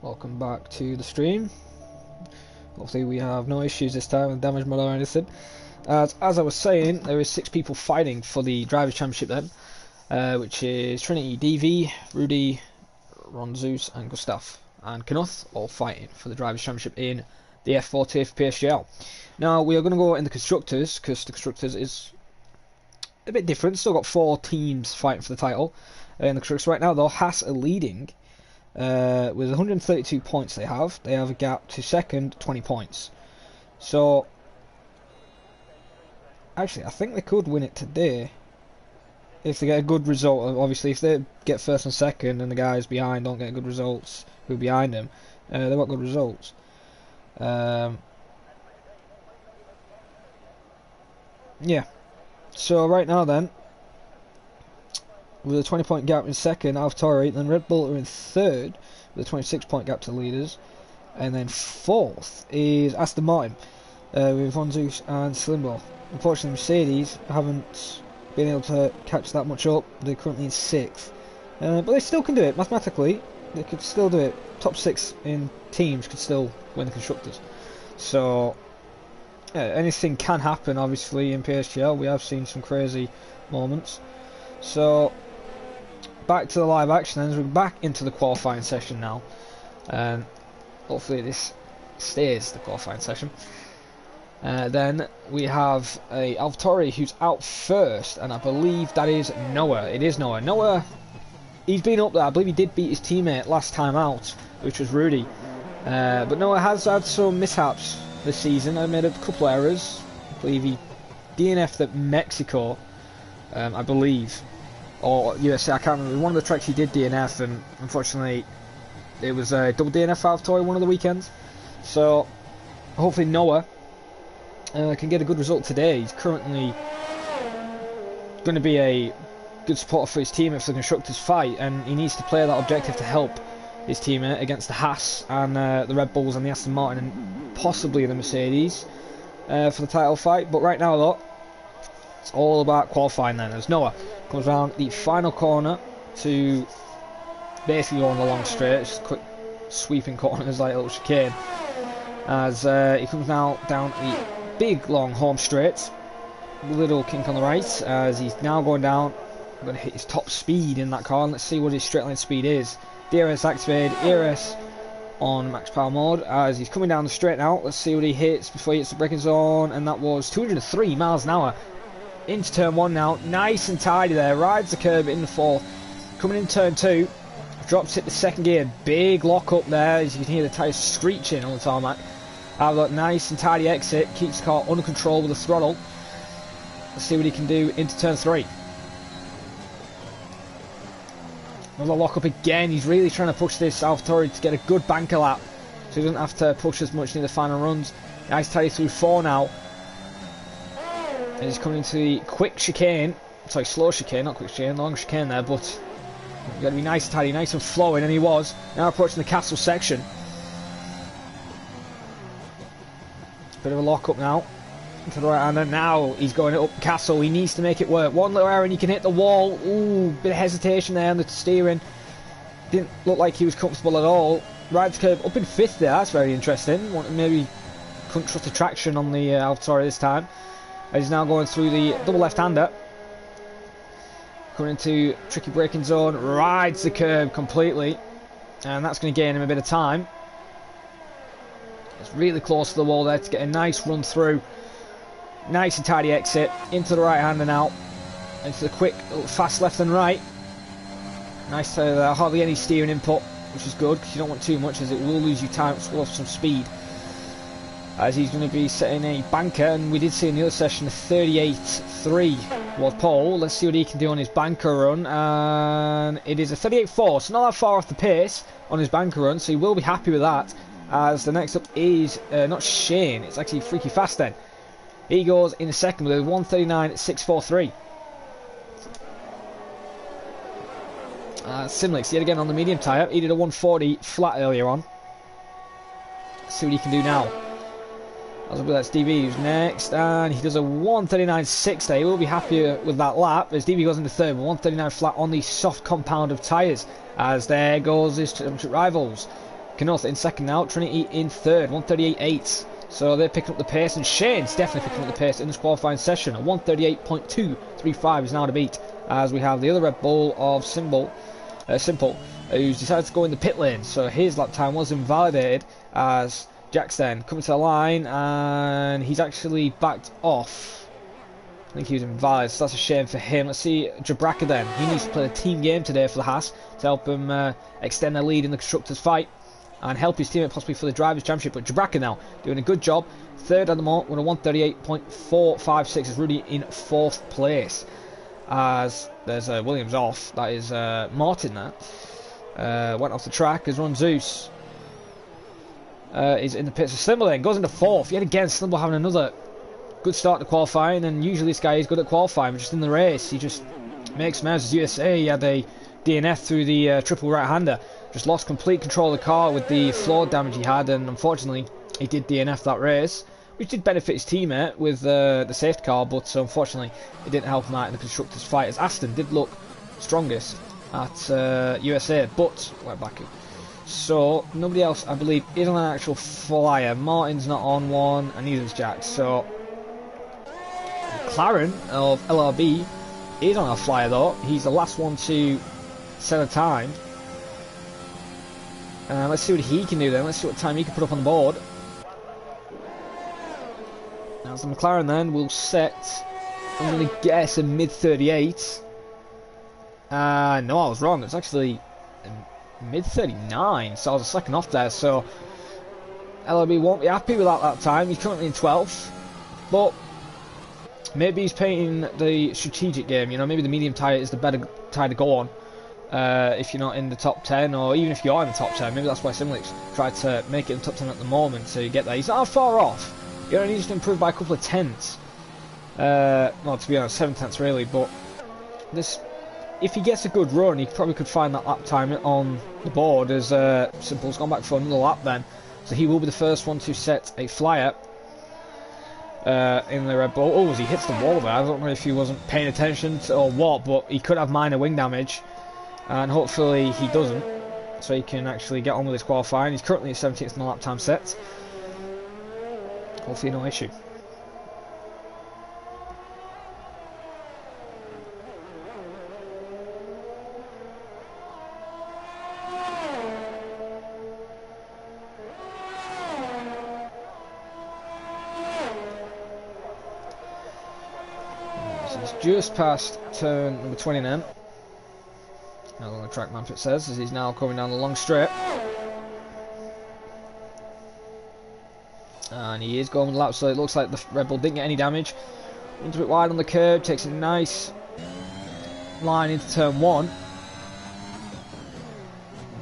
Welcome back to the stream. Hopefully we have no issues this time with damage mod or anything. As I was saying, there is 6 people fighting for the Drivers' Championship then, which is Trinity, DV, Rudy, Ron Zeus and Gustav and Knuth, all fighting for the Drivers' Championship in the F40 PSGL. Now we are going to go in the Constructors, because the Constructors is a bit different. Still got 4 teams fighting for the title. In the Constructors right now though, Haas are leading. With 132 points they have a gap to second, 20 points. So actually I think they could win it today if they get a good result. Obviously if they get first and second and the guys behind don't get good results who are behind them, they've got good results. Yeah, so right now then, with a 20-point gap in second, AlphaTauri, then Red Bull are in third with a 26-point gap to the leaders, and then fourth is Aston Martin with Von Zeus and Slimbo. Unfortunately, Mercedes haven't been able to catch that much up. They're currently in 6th, but they still can do it mathematically. They could still do it. Top 6 in teams could still win the Constructors. So anything can happen. Obviously, in PSGL, we have seen some crazy moments. So back to the live action then, as we're back into the qualifying session now, and hopefully this stays the qualifying session. Then we have a AlphaTauri who's out first, and I believe that is Noah. It is Noah. Noah, he's been up there. I believe he did beat his teammate last time out, which was Rudy. But Noah has had some mishaps this season. I made a couple of errors. I believe he DNF'd at Mexico, I believe. Or USA, I can't remember. One of the tracks he did DNF, and unfortunately it was a double DNF for AlphaTauri one of the weekends. So hopefully Noah can get a good result today. He's currently going to be a good supporter for his teammate for the Constructors fight, and he needs to play that objective to help his teammate against the Haas and the Red Bulls and the Aston Martin and possibly the Mercedes for the title fight. But right now though, it's all about qualifying then, as Noah comes around the final corner to basically go on the long straight. It's just a quick sweeping corner, there's like a little chicane, as he comes now down the big long home straight, little kink on the right, as he's now going down. I'm going to hit his top speed in that car, and let's see what his straight line speed is. DRS activated, ERS on max power mode, as he's coming down the straight now. Let's see what he hits before he hits the braking zone, and that was 203 miles an hour. Into turn 1 now, nice and tidy there, rides the curb in the 4th, coming in turn 2, drops it to second gear, big lock up there, as you can hear the tyres screeching on the tarmac. I've got nice and tidy exit, keeps the car under control with the throttle. Let's see what he can do into turn 3. Another lock up again. He's really trying to push this AlphaTauri to get a good banker lap, so he doesn't have to push as much near the final runs. Nice tidy through 4 now. And he's coming into the quick chicane, sorry, slow chicane, not quick chicane, long chicane there, but you've got to be nice and tidy, nice and flowing, and he was. Now approaching the castle section. Bit of a lock up now, to the right hand, and now he's going up the castle. He needs to make it work. One little error and he can hit the wall. Ooh, bit of hesitation there on the steering. Didn't look like he was comfortable at all. Rides curve up in 5th there, that's very interesting. Maybe couldn't trust the traction on the AlphaTauri this time. He's now going through the double left-hander, coming into tricky braking zone, rides the curb completely, and that's going to gain him a bit of time. It's really close to the wall there to get a nice run through. Nice and tidy exit into the right-hander now, into the quick fast left and right. Nice, hardly any steering input, which is good because you don't want too much, as it will lose you time, it will off some speed. As he's going to be setting a banker, and we did see in the other session a 38.3 was pole. Let's see what he can do on his banker run, and it is a 38.4, so not that far off the pace on his banker run, so he will be happy with that. As the next up is not Shane, it's actually Freaky Fast then. He goes in the second with a 139.643. Simlix yet again on the medium tyre. He did a 140 flat earlier on. Let's see what he can do now. That's DB who's next, and he does a 139.6 there. He will be happy with that lap as DB goes into third, 139 flat on the soft compound of tyres. As there goes his championship rivals. Kenoth in second now, Trinity in third, 138.8. So they're picking up the pace, and Shane's definitely picking up the pace in this qualifying session. A 138.235 is now to beat, as we have the other Red Bull of Simple, who's decided to go in the pit lane. So his lap time was invalidated, as Jack's then coming to the line, and he's actually backed off. I think he was invalid, so that's a shame for him. Let's see Jabraka then. He needs to play a team game today for the Haas to help him extend their lead in the Constructors' fight and help his teammate possibly for the Drivers' Championship. But Jabraka now doing a good job. Third at the moment with a 138.456 is Rudy in fourth place. As there's Williams off. That is Martin there. Went off the track as Ron Zeus is in the pits. So Slimble then goes into fourth. Yet again, Slimble having another good start to qualifying, and usually this guy is good at qualifying, but just in the race he just makes moves. As USA, he had a DNF through the triple right-hander, just lost complete control of the car with the floor damage he had, and unfortunately he did DNF that race, which did benefit his teammate with the safety car, but unfortunately it didn't help him out in the constructors fight, as Aston did look strongest at USA, but went Baku. So nobody else, I believe, is on an actual flyer. Martin's not on one, and neither is Jack. So McLaren of LRB is on a flyer though. He's the last one to set a time. Let's see what he can do then. Let's see what time he can put up on the board. Now the McLaren then will set, I'm going to guess, a mid 38. No, I was wrong. It's actually mid 39, so I was a second off there. So LRB won't be happy with that time. He's currently in 12th, but maybe he's playing the strategic game, you know, maybe the medium tyre is the better tyre to go on if you're not in the top 10, or even if you are in the top 10. Maybe that's why Simlick's tried to make it in the top 10 at the moment to get there. He's not far off. He only needs to improve by a couple of tenths. Well, to be honest, 7 tenths really, but this, if he gets a good run, he probably could find that lap time on the board, as Simple's gone back for another lap then. So he will be the first one to set a flyer in the Red Bull. Oh, as he hits the wall there, I don't know if he wasn't paying attention or what, but he could have minor wing damage, and hopefully he doesn't, so he can actually get on with his qualifying. He's currently at 17th in the lap time set. Hopefully no issue. Just past turn number 20 now. Now on the track map it says, as he's now coming down the long straight. And he is going with the lap, so it looks like the Red Bull didn't get any damage. Runs a bit wide on the curb, takes a nice line into turn 1.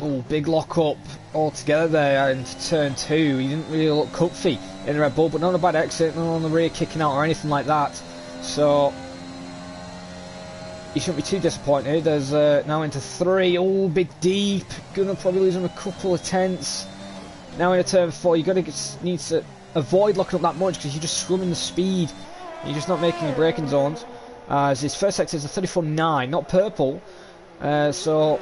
Oh, big lock up all together there into turn 2. He didn't really look comfy in the Red Bull, but not a bad exit, not on the rear kicking out or anything like that. So he shouldn't be too disappointed. There's now into 3. Oh, big deep. Gonna probably lose him a couple of tenths. Now into turn 4, you need to avoid locking up that much, because you're just scrumming the speed. You're just not making your braking zones. As his first sector is a 34.9, not purple. So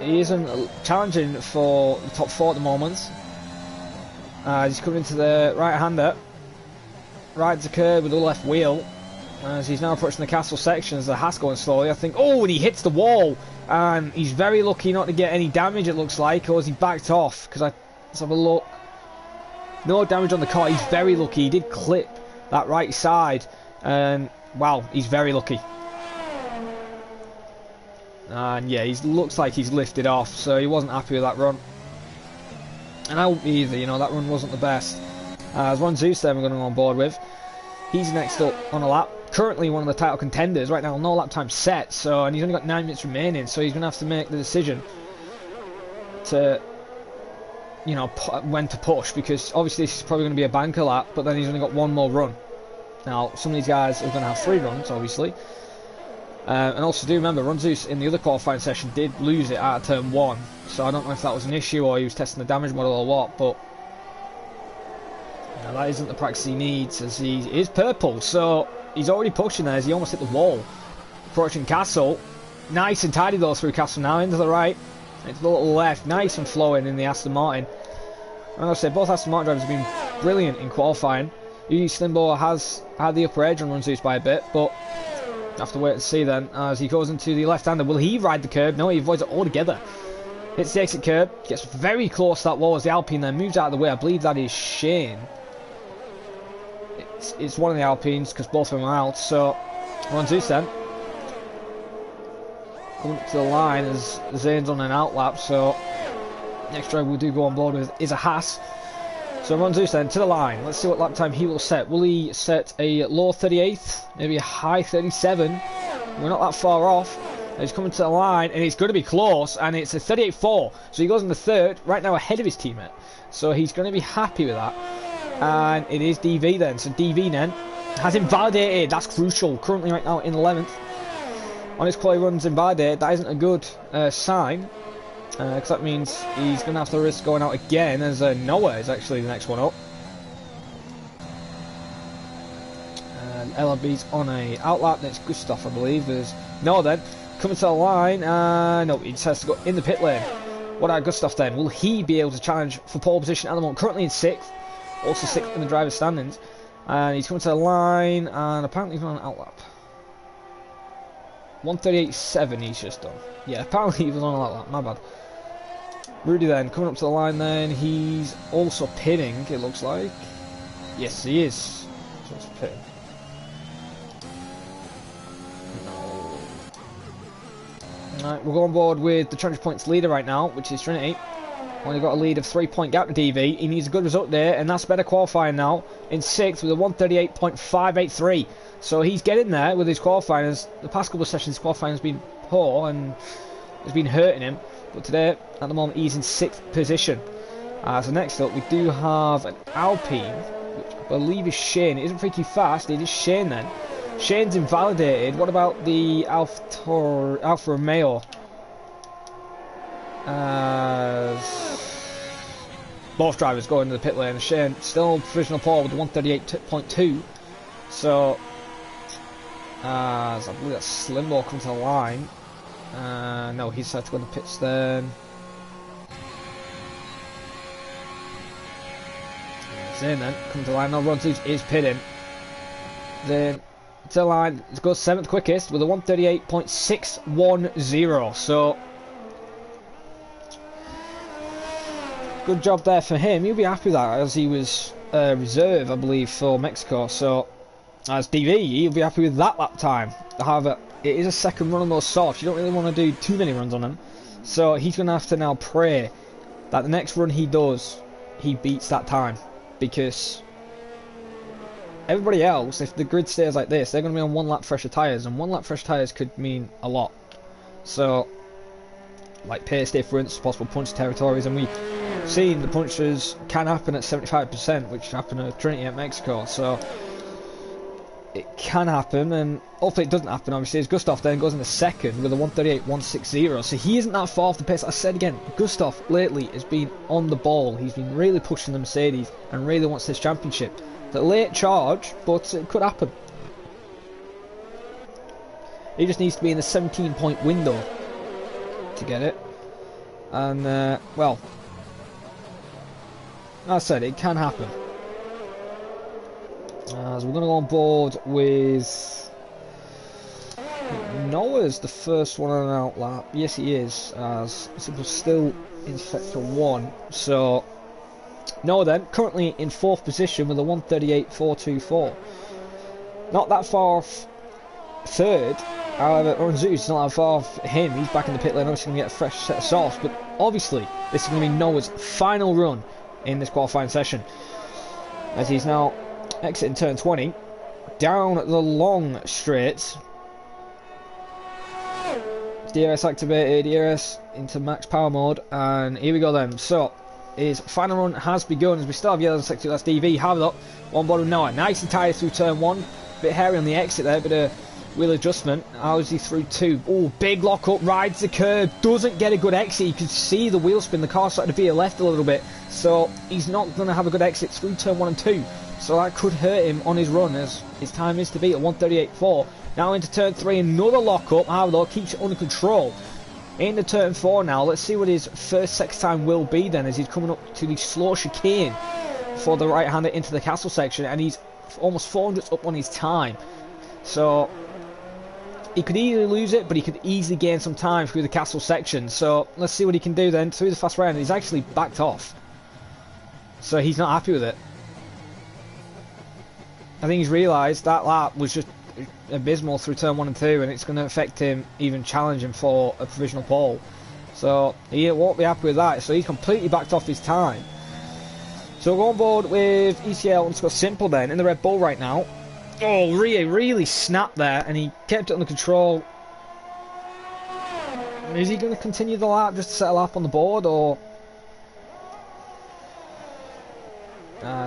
he isn't challenging for the top 4 at the moment. He's coming into the right-hander. Rides the curb with the left wheel. As he's now approaching the castle section, as the Haas going slowly, I think. Oh, and he hits the wall, and he's very lucky not to get any damage, it looks like, or has he backed off? Because let's have a look. No damage on the car. He's very lucky. He did clip that right side, and wow, he's very lucky. And yeah, he looks like he's lifted off, so he wasn't happy with that run. And I wouldn't be either, you know, that run wasn't the best. As Ron Zeus then we're going to go on board with. He's next up on a lap. Currently one of the title contenders right now, no lap time set, so, and he's only got 9 minutes remaining, so he's going to have to make the decision to, you know, when to push, because obviously this is probably going to be a banker lap, but then he's only got 1 more run. Now some of these guys are going to have 3 runs obviously, and also do remember Ron Zeus in the other qualifying session did lose it at turn 1, so I don't know if that was an issue or he was testing the damage model or what, but you know, that isn't the practice he needs, as he is purple, so he's already pushing there as he almost hit the wall. Approaching Castle. Nice and tidy though through Castle now, into the right. It's the little left, nice and flowing in the Aston Martin. And like I said, both Aston Martin drivers have been brilliant in qualifying. Slimbo has had the upper edge on Run Zeus by a bit, but have to wait and see then as he goes into the left-hander. Will he ride the curb? No, he avoids it altogether. Hits the exit curb, gets very close to that wall as the Alpine then moves out of the way. I believe that is Shane. It's one of the Alpines because both of them are out. So Run Zeus then coming up to the line as Zane's on an outlap. So next driver we do go on board with is a Haas. So Run Zeus then to the line. Let's see what lap time he will set. Will he set a low 38th? Maybe a high 37? We're not that far off. He's coming to the line and it's going to be close, and it's a 38.4. So he goes in the third, right now ahead of his teammate. So he's going to be happy with that. And it is DV then. So DV then has invalidated. That's crucial. Currently right now in 11th. On his quality runs invalidated. That isn't a good sign. Because that means he's going to have to risk going out again, as Noah is actually the next one up. LRB's on a outlap. That's good stuff, I believe. There's Noah then coming to the line. No, he just has to go in the pit lane. What about Gustav then? Will he be able to challenge for pole position at the moment? Currently in 6th. Also 6th in the driver's standings. And he's coming to the line, and apparently he's on an outlap. 138.7 he's just done. Yeah, apparently he was on an outlap. My bad. Rudy then coming up to the line then. He's also pitting, it looks like. Yes, he is. So it's pitting. No. Alright, we'll go on board with the championship points leader right now, which is Trinity. Only got a lead of 3-point gap to DV. He needs a good result there, and that's better qualifying now. In 6th with a 138.583. So he's getting there with his qualifying. As the past couple of sessions, his qualifying has been poor and has been hurting him. But today, at the moment, he's in 6th position. So next up, we do have an Alpine, which I believe is Shane. It isn't pretty fast. It is Shane then. Shane's invalidated. What about the Alfa Romeo? Both drivers go into the pit lane. Shane still on provisional pole with 138.2. So, I believe that's Slimbo coming to the line. No, he's had to go to the pits then. Zane then coming to the line. Now Run Zeus is pitting. Then to the line, it goes 7th quickest with a 138.610. So good job there for him. He'll be happy with that, as he was reserve, I believe, for Mexico. So as DV, he'll be happy with that lap time. However, it is a second run on those softs. You don't really want to do too many runs on them. So he's going to have to now pray that the next run he does, he beats that time. Because everybody else, if the grid stays like this, they're going to be on 1 lap fresher tyres. And 1 lap fresher tyres could mean a lot. So, like pace difference, possible punch territories. And we've seen the punches can happen at 75%, which happened at Trinity at Mexico. So it can happen, and hopefully it doesn't happen. Obviously, as Gustav then goes into 2nd with a 138.160, so he isn't that far off the pace. I said again, Gustav lately has been on the ball. He's been really pushing the Mercedes and really wants this championship. It's a late charge, but it could happen. He just needs to be in the 17-point window to get it. And well, as I said, it can happen. So we're going to go on board with Noah's the first one on an outlap. Yes, he is, as Simple's still in sector 1. So Noah then currently in 4th position with a 138.424. Not that far off 3rd. However, Run Zeus is not that far off him. He's back in the pit lane. Obviously going to get a fresh set of softs. But obviously, this is going to be Noah's final run in this qualifying session, as he's now exiting turn 20, down the long straight. DRS activated, DRS into max power mode, and here we go then. So his final run has begun, as we still have yellow in sector 2. That's DV. Have it up on board with Noah. Nice and tight through turn 1. Bit hairy on the exit there, bit of wheel adjustment. How is he through 2? Oh, big lock up, rides the curb, doesn't get a good exit. You can see the wheel spin, the car starting to veer left a little bit, so he's not going to have a good exit through turn 1 and 2. So that could hurt him on his run, as his time is to beat at 138.4. Now into turn 3, another lock up. However, though, keeps it under control. into turn 4 now. Let's see what his first sex time will be then, as he's coming up to the slow chicane for the right-hander into the castle section, and he's almost 400 up on his time. So he could easily lose it, but he could easily gain some time through the castle section. So let's see what he can do then through the fast right-hander. He's actually backed off, so he's not happy with it. I think he's realised that lap was just abysmal through turn 1 and 2, and it's going to affect him even challenging for a provisional pole. So he won't be happy with that, so he's completely backed off his time. So we'll go on board with ECL and Scott Simple then in the Red Bull right now. Oh, really snapped there, and he kept it under control. Is he going to continue the lap just to set a lap on the board, or...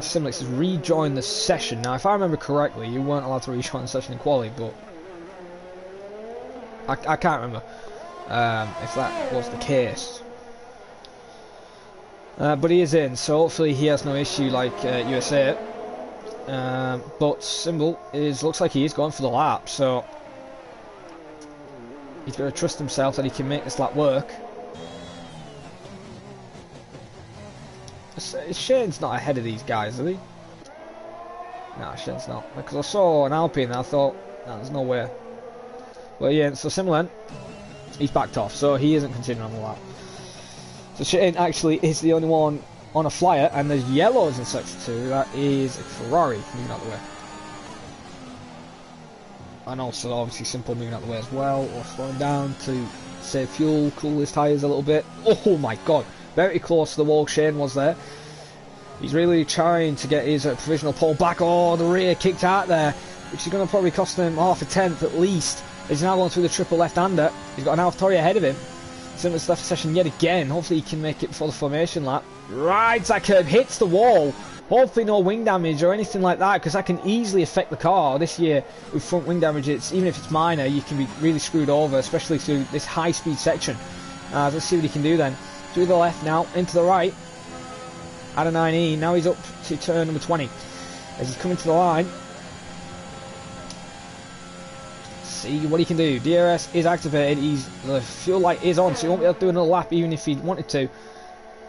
Simlex has rejoined the session. Now, if I remember correctly, you weren't allowed to rejoin the session in quali, but... I can't remember if that was the case. But he is in, so hopefully he has no issue like USA. But Symbol looks like he is going for the lap, so he's got to trust himself that he can make this lap work. Shane's not ahead of these guys, is he? No, Shane's not, because I saw an Alpine and I thought, no, there's no way. Well, yeah, so Simlen, he's backed off, so he isn't continuing on the lap. So Shane actually is the only one on a flyer, and there's yellows in sector 2. That is a Ferrari moving out the way. And also obviously Simple moving out the way as well, or slowing down to save fuel, cool his tyres a little bit. Oh my god, very close to the wall Shane was there. He's really trying to get his provisional pole back. Oh, the rear kicked out there, which is going to probably cost him half a tenth at least. He's now going through the triple left-hander. He's got an AlphaTauri ahead of him. Simple's left session yet again. Hopefully he can make it before the formation lap. Rides that curb, hits the wall. Hopefully no wing damage or anything like that, because that can easily affect the car. This year with front wing damage, even if it's minor, you can be really screwed over, especially through this high-speed section. Let's see what he can do then. Through the left now, into the right. At a 9E, now he's up to turn number 20. As he's coming to the line. See what he can do. DRS is activated. The fuel light is on, so he won't be able to do another lap even if he wanted to.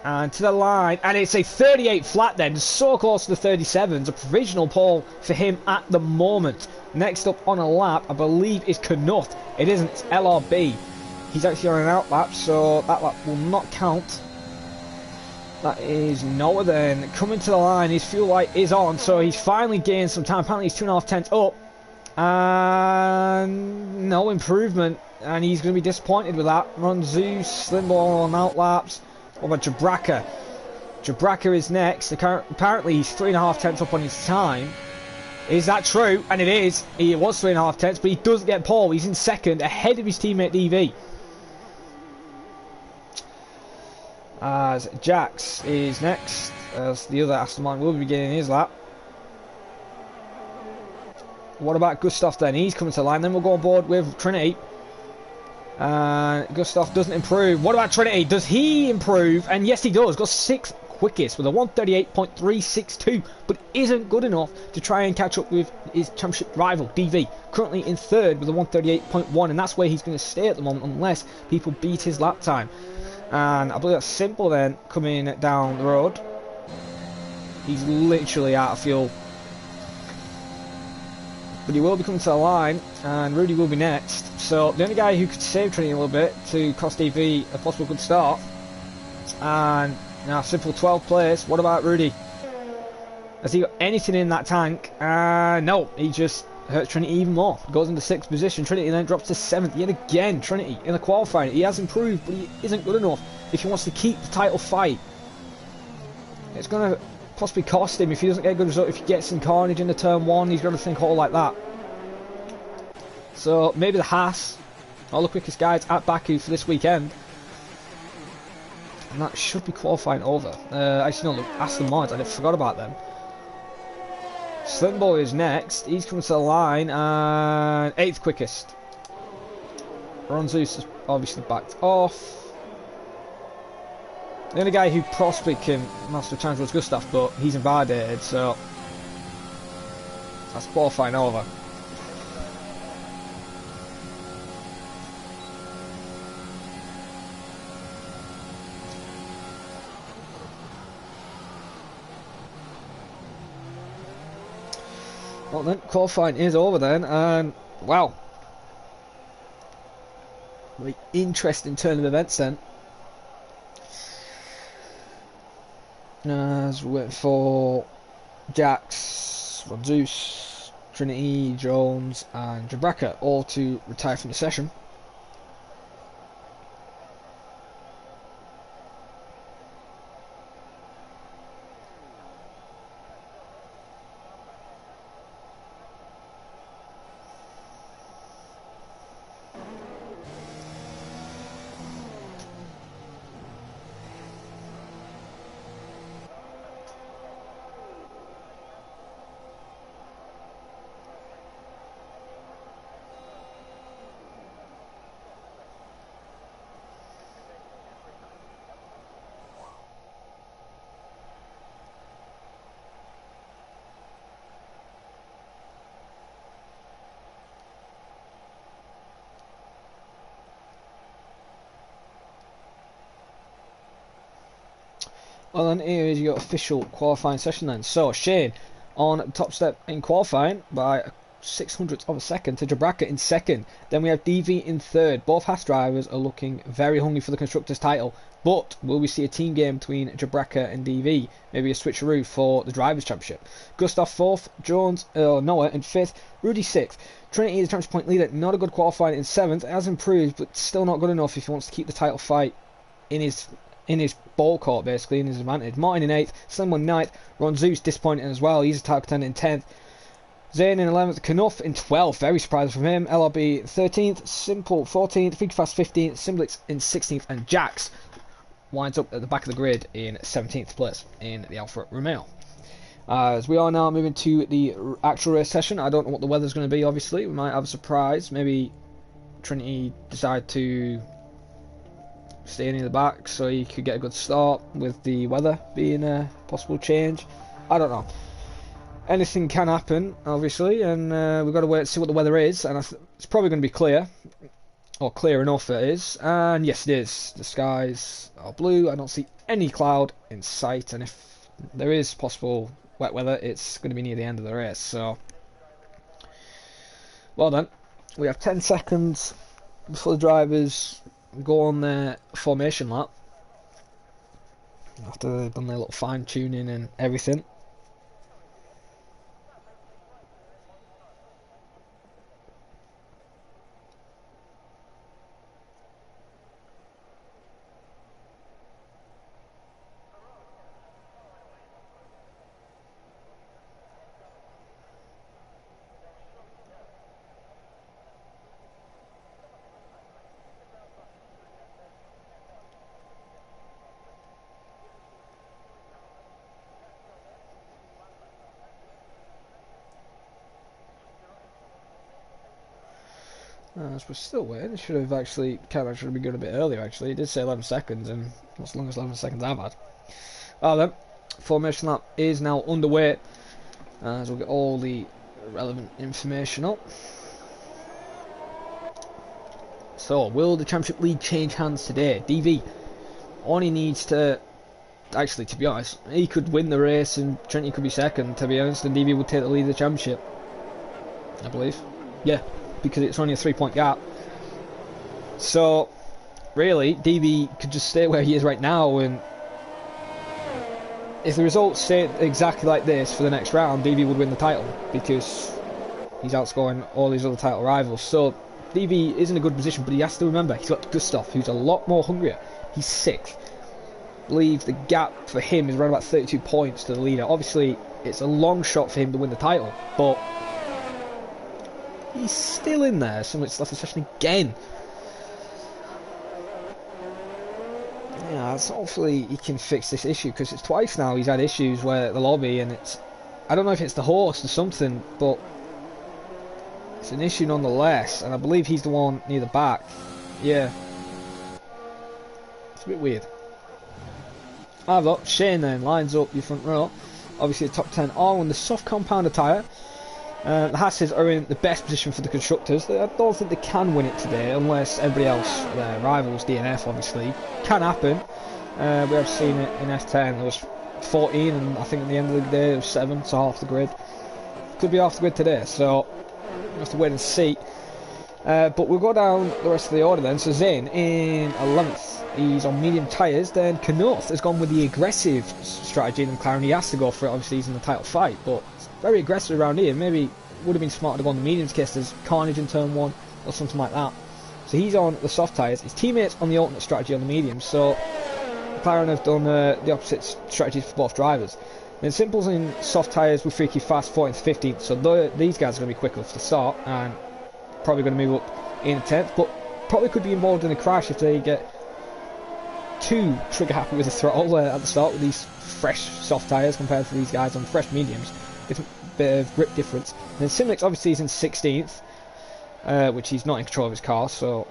And to the line, and it's a 38 flat then, so close to the 37s. A provisional pole for him at the moment. Next up on a lap, I believe, is Knut. It isn't, it's LRB. He's actually on an out lap, so that lap will not count. That is Noah then. Coming to the line, his fuel light is on, so he's finally gained some time. Apparently he's 2.5 tenths up. And no improvement, and he's going to be disappointed with that. Ronzu, Slimball on out laps. What about Jabraka? Jabraka is next. Apparently he's 3.5 tenths up on his time. Is that true? And it is. He was 3.5 tenths, but he doesn't get pole. He's in second, ahead of his teammate DV. As Jax is next, as the other Aston Martin will be beginning his lap. What about Gustav then? He's coming to the line. Then we'll go on board with Trinity. Gustav doesn't improve. What about Trinity? Does he improve? And yes, he does. Got 6th quickest with a 138.362, but isn't good enough to try and catch up with his championship rival DV. Currently in 3rd with a 138.1, and that's where he's going to stay at the moment unless people beat his lap time. And I believe that's Simple then coming down the road. He's literally out of fuel. But he will be coming to the line, and Rudy will be next. So the only guy who could save Trinity a little bit to cost DV a possible good start. And now Simple 12th place. What about Rudy? Has he got anything in that tank? No, he just hurts Trinity even more. Goes into 6th position. Trinity then drops to 7th yet again. Trinity in the qualifying. He has improved, but he isn't good enough if he wants to keep the title fight. It's going to possibly cost him if he doesn't get a good result. If he gets some carnage into turn 1, he's got to think all like that. So maybe the Haas, all the quickest guys at Baku for this weekend, and that should be qualifying over. Actually no, look, Aston Martin, I forgot about them. Slimboy is next. He's coming to the line, and 8th quickest. Ronzus is obviously backed off. The only guy who possibly can master challenge was Gustav, but he's invalidated, so that's qualifying over. Well then, qualifying is over then, and wow. Very interesting turn of events then. As we're waiting for Jax, Von Zeus, Trinity, Jones and Jabraka all to retire from the session. Well then, here is your official qualifying session then. So, Shane on top step in qualifying by a 600th of a second to Jabraka in second. Then we have DV in third. Both Haas drivers are looking very hungry for the Constructors title. But will we see a team game between Jabraka and DV? Maybe a switcheroo for the Drivers' Championship. Gustav fourth, Jones, Noah in fifth, Rudy sixth. Trinity is the championship point leader. Not a good qualifying in seventh. It has improved, but still not good enough if he wants to keep the title fight in his ball court, basically, in his advantage. Martin in 8th, Slimbo in 9th, Ron Zeus disappointing as well, he's a title contender in 10th. Zane in 11th, Knuff in 12th, very surprising from him. LRB 13th, Simple 14th, Fast 15th, Simblix in 16th, and Jax winds up at the back of the grid in 17th place in the Alfa Romeo. As we are now moving to the actual race session, I don't know what the weather's going to be, obviously. We might have a surprise. Maybe Trinity decide to stay in the back so he could get a good start with the weather being a possible change. I don't know. Anything can happen, obviously, and we've got to wait and see what the weather is, and it's probably going to be clear, or clear enough it is, and yes it is. The skies are blue, I don't see any cloud in sight, and if there is possible wet weather, it's going to be near the end of the race, so well then. We have 10 seconds before the drivers go on their formation lap after they've done their little fine tuning and everything. As we're still waiting, it should have actually should have been going a bit earlier. Actually, it did say 11 seconds, and that's the longest 11 seconds I've had. Well then, formation lap is now underway, as we'll get all the relevant information up. So, will the Championship League change hands today? DV only needs to, actually, to be honest, he could win the race and Trinity could be second, to be honest, and DV would take the lead of the Championship, I believe. Yeah, because it's only a 3-point gap. So, really, DV could just stay where he is right now, and if the results stay exactly like this for the next round, DV would win the title, because he's outscoring all his other title rivals. So, DV is in a good position, but he has to remember, he's got Gustav, who's a lot more hungrier. He's 6th. I believe the gap for him is around about 32 points to the leader. Obviously, it's a long shot for him to win the title, but he's still in there. Someone's left the session again. Yeah, so hopefully he can fix this issue, because it's twice now he's had issues where the lobby, and it's, I don't know if it's the host or something, but it's an issue nonetheless, and I believe he's the one near the back. Yeah, it's a bit weird. I've got Shane then lines up your front row. Obviously the top 10 are on the soft compounder tyre. The Hasses are in the best position for the constructors. I don't think they can win it today, unless everybody else, their rivals, DNF obviously, can happen. We have seen it in F10, there was 14, and I think at the end of the day there was 7, so half the grid. could be off the grid today, so we'll have to wait and see. But we'll go down the rest of the order then. So Zayn in 11th, he's on medium tyres. Then Knuth has gone with the aggressive strategy in McLaren. He has to go for it, obviously he's in the title fight, but it's very aggressive around here. Maybe would have been smarter to go on the mediums in case there's carnage in turn 1 or something like that. So he's on the soft tyres. His teammates on the alternate strategy on the mediums. So McLaren have done the opposite strategies for both drivers. Then Simple's in soft tyres with Freaky fast 14th, 15th. So these guys are going to be quick enough to start and probably going to move up in 10th. But probably could be involved in a crash if they get too trigger happy with the throttle at the start with these fresh soft tyres compared to these guys on fresh mediums. Different bit of grip difference. And then Simliks obviously is in 16th, which he's not in control of his car. So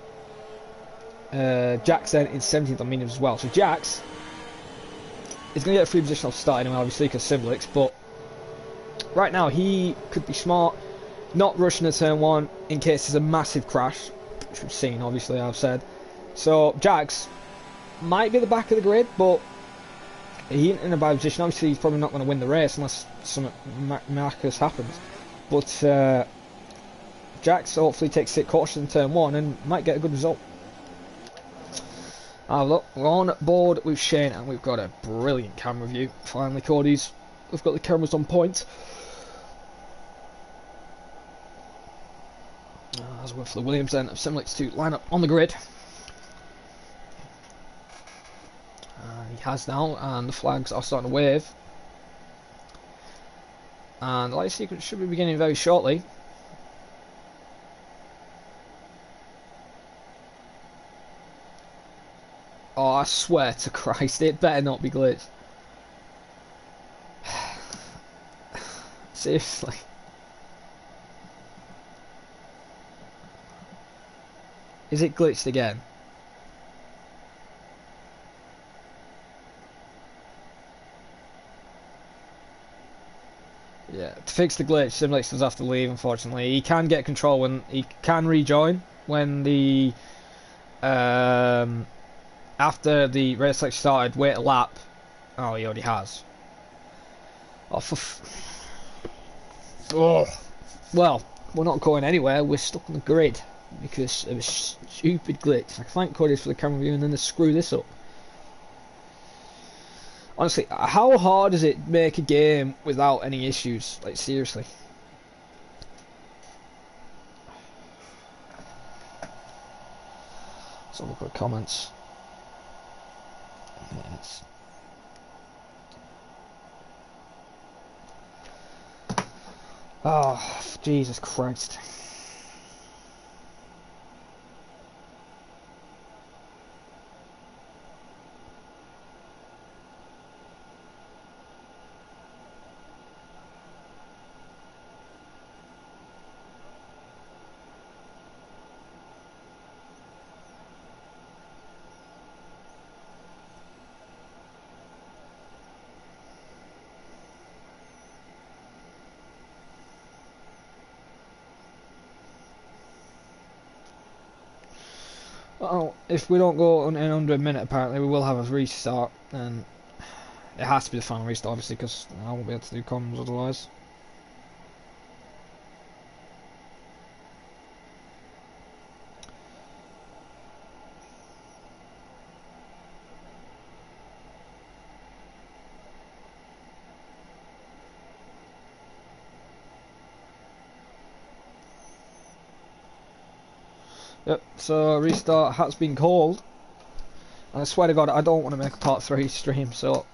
Jax then in 17th on mediums as well. So Jax is going to get a free position off start anyway, obviously, because Simliks. But right now he could be smart, not rushing at turn 1 in case there's a massive crash, which we've seen, obviously, I've said. So Jax might be at the back of the grid, but he ain't in a bad position. Obviously he's probably not going to win the race unless something miraculous happens. But Jax hopefully takes it cautious in turn 1 and might get a good result. Look, we're on board with Shane and we've got a brilliant camera view. Finally, Cody's, we've got the cameras on point. As well for the Williams then of Simliks to line up on the grid. He has now, and the flags are starting to wave. And the light sequence should be beginning very shortly. Oh, I swear to Christ, it better not be glitched. Seriously. Is it glitched again? Yeah, to fix the glitch, Simliks does have to leave, unfortunately. He can get control when he can rejoin when the after the race select started, wait a lap. Oh, he already has. Oh, oh. Well, we're not going anywhere. We're stuck on the grid because of a stupid glitch. I thank Cody for the camera view, and then they screw this up. Honestly, how hard does it make a game without any issues? Like, seriously. Let's have a look at comments. Yes. Oh, Jesus Christ. Well, if we don't go in under a minute, apparently we will have a restart, and it has to be the final restart, obviously, because I won't be able to do comms otherwise. Yep, so restart has been called. And I swear to God, I don't want to make a part 3 stream, so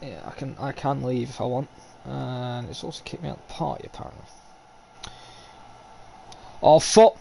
yeah, I can leave if I want. And it's also kicked me out of the party apparently. Oh fuck.